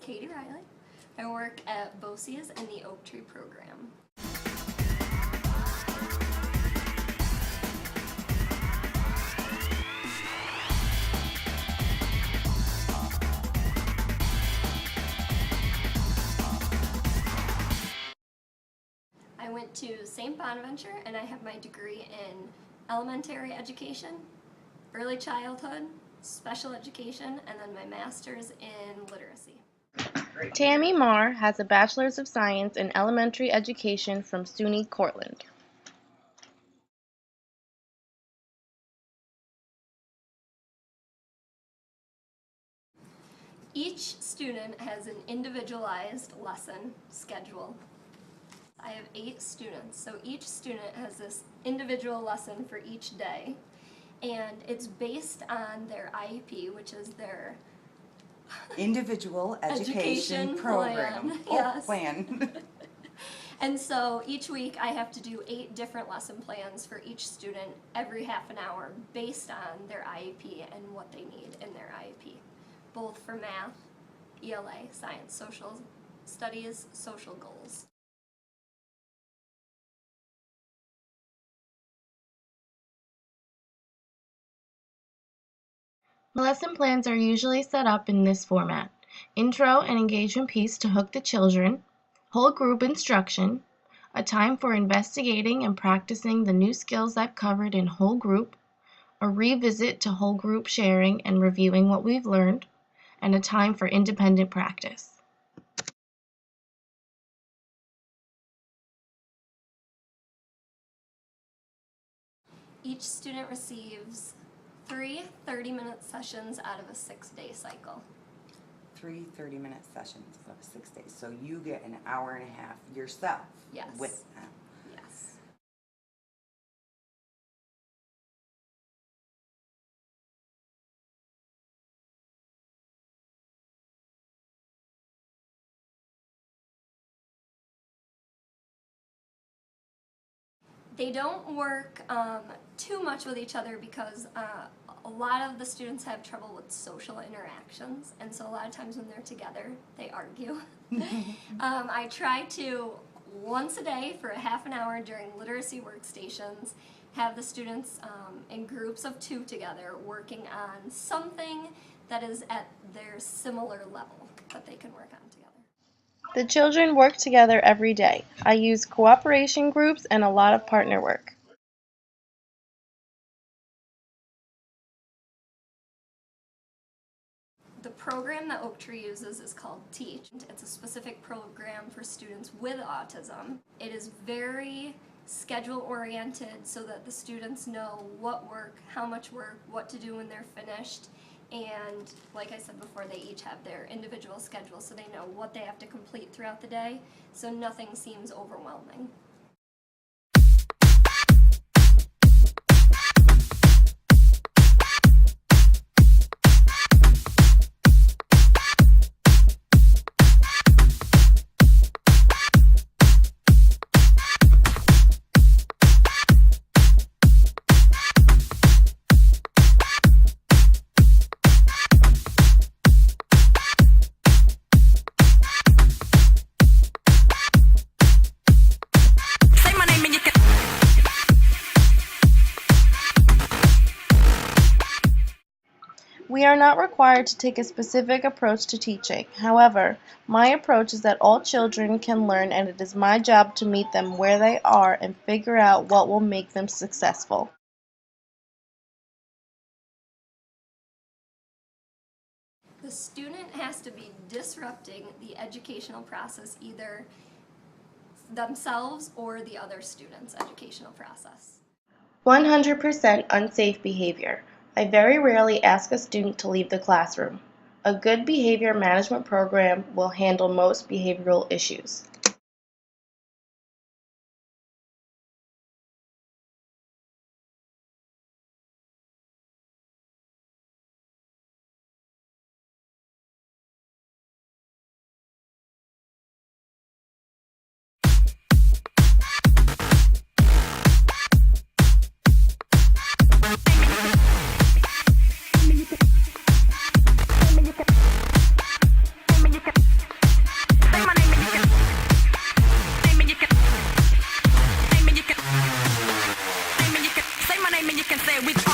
Katie Riley. I work at BOCES in the Oak Tree program. I went to St. Bonaventure and I have my degree in elementary education, early childhood, special education, and then my master's in literacy. Tammy Marr has a Bachelor's of Science in Elementary Education from SUNY Cortland. Each student has an individualized lesson schedule. I have 8 students, so each student has this individual lesson for each day, and it's based on their IEP, which is their individual education program. Plan. Yes. Plan. And so each week I have to do 8 different lesson plans for each student every half an hour based on their IEP and what they need in their IEP, both for math, ELA, science, social studies, social goals. Lesson plans are usually set up in this format: intro and engagement piece to hook the children, whole group instruction, a time for investigating and practicing the new skills I've covered in whole group, a revisit to whole group sharing and reviewing what we've learned, and a time for independent practice. Each student receives 3 30-minute sessions out of a 6-day cycle. 3 30-minute sessions of 6 days. So you get an hour and a half yourself. Yes. With them. Yes. They don't work too much with each other because a lot of the students have trouble with social interactions, and so a lot of times when they're together, they argue. I try to, once a day for a half an hour during literacy workstations, have the students in groups of 2 together working on something that is at their similar level that they can work on together. The children work together every day. I use cooperation groups and a lot of partner work. The program that Oak Tree uses is called TEACH. It's a specific program for students with autism. It is very schedule oriented so that the students know what work, how much work, what to do when they're finished, and like I said before, they each have their individual schedule so they know what they have to complete throughout the day, so nothing seems overwhelming. We are not required to take a specific approach to teaching. However, my approach is that all children can learn, and it is my job to meet them where they are and figure out what will make them successful. The student has to be disrupting the educational process, either themselves or the other student's educational process. 100% unsafe behavior. I very rarely ask a student to leave the classroom. A good behavior management program will handle most behavioral issues. we